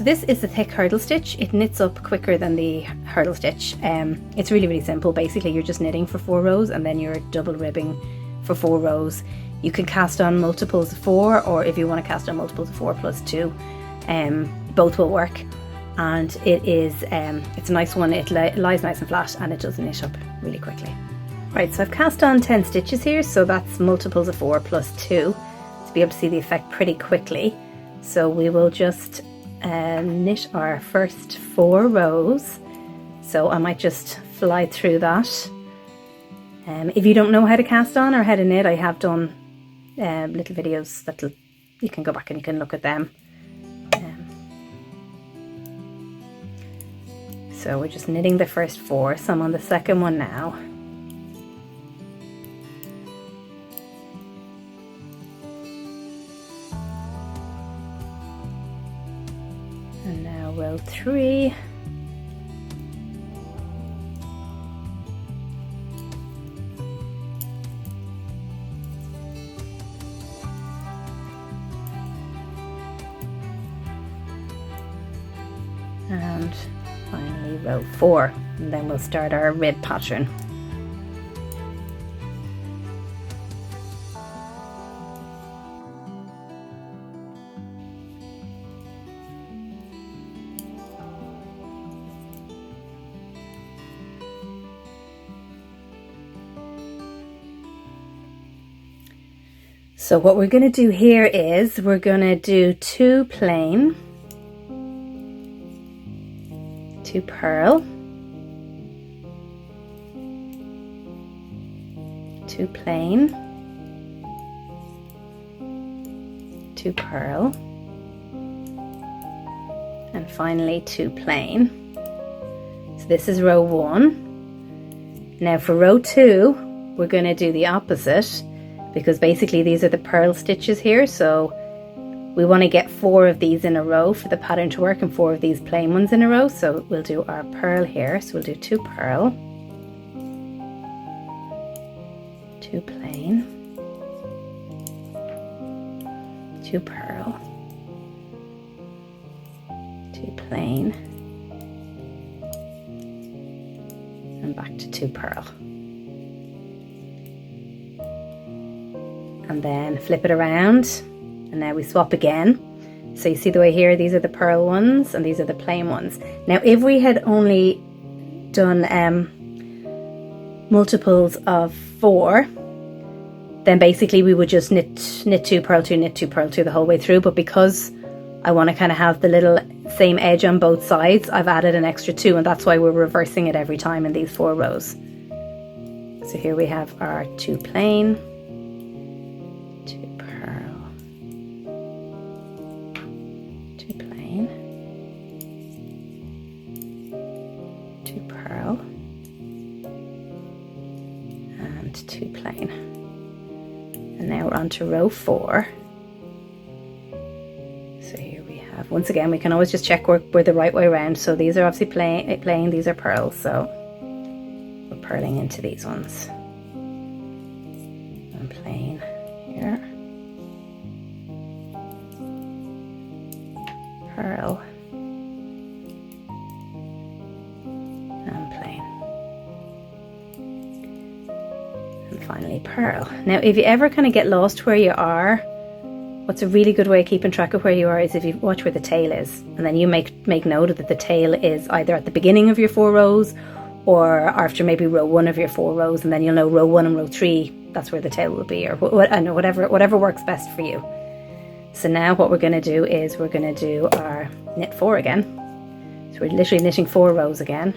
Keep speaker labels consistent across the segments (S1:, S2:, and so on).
S1: So this is the thick hurdle stitch. It knits up quicker than the hurdle stitch. It's really, really simple. Basically, you're just knitting for 4 rows and then you're double ribbing for 4 rows. You can cast on multiples of 4, or if you want to cast on multiples of 4 plus 2, both will work. And it's a nice one. It lies nice and flat and it does knit up really quickly. Right, so I've cast on 10 stitches here, so that's multiples of 4 plus 2 to be able to see the effect pretty quickly. So we will just knit our first 4 rows. So I might just fly through that. If you don't know how to cast on or how to knit, I have done little videos that you can go back and you can look at them. So we're just knitting the first 4, so I'm on the second one now. And now row 3. And finally row 4, and then we'll start our rib pattern. So what we're going to do here is we're going to do 2 plain, 2 purl, 2 plain, 2 purl, and finally 2 plain. So this is row 1. Now for row 2 we're going to do the opposite, because basically these are the purl stitches here, so we want to get 4 of these in a row for the pattern to work and 4 of these plain ones in a row. So we'll do our purl here. So we'll do 2 purl, 2 plain, 2 purl, 2 plain, and back to 2 purl. And then flip it around. And now we swap again. So you see the way here, these are the purl ones and these are the plain ones. Now if we had only done multiples of 4, then basically we would just knit 2, purl 2, knit 2, purl 2 the whole way through. But because I want to kind of have the little same edge on both sides, I've added an extra 2, and that's why we're reversing it every time in these 4 rows. So here we have our 2 plain, 2 purl, 2 plain, 2 purl, and 2 plain. And now we're on to row 4. So here we have, once again, we can always just check we're the right way around. So these are obviously plain, these are purls, so we're purling into these ones. And plain here, purl, and plain, and finally purl. Now if you ever kind of get lost where you are, what's a really good way of keeping track of where you are is if you watch where the tail is, and then you make note that the tail is either at the beginning of your 4 rows or after maybe row 1 of your 4 rows, and then you'll know row 1 and row 3, that's where the tail will be, or whatever works best for you. So now what we're going to do is we're going to do our knit 4 again. So we're literally knitting 4 rows again,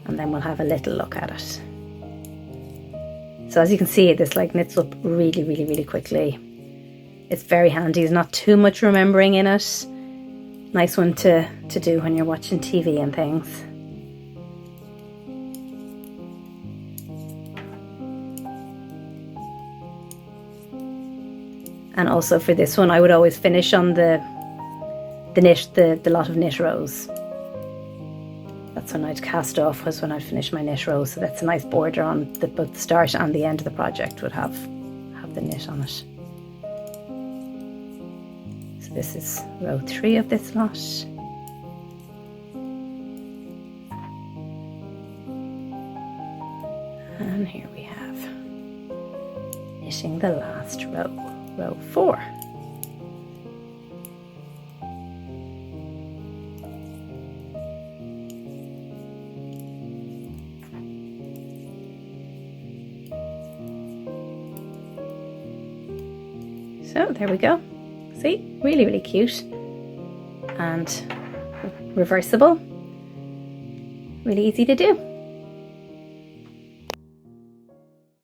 S1: and then we'll have a little look at it. So as you can see, this like knits up really, really, really quickly. It's very handy. There's not too much remembering in it. Nice one to do when you're watching TV and things. And also for this one, I would always finish on the lot of knit rows. That's when I'd cast off, was when I'd finish my knit rows. So that's a nice border on both the start and the end of the project would have the knit on it. So this is row 3 of this lot. And here we have knitting the last row, row 4. So there we go. See, really, really cute and reversible. Really easy to do.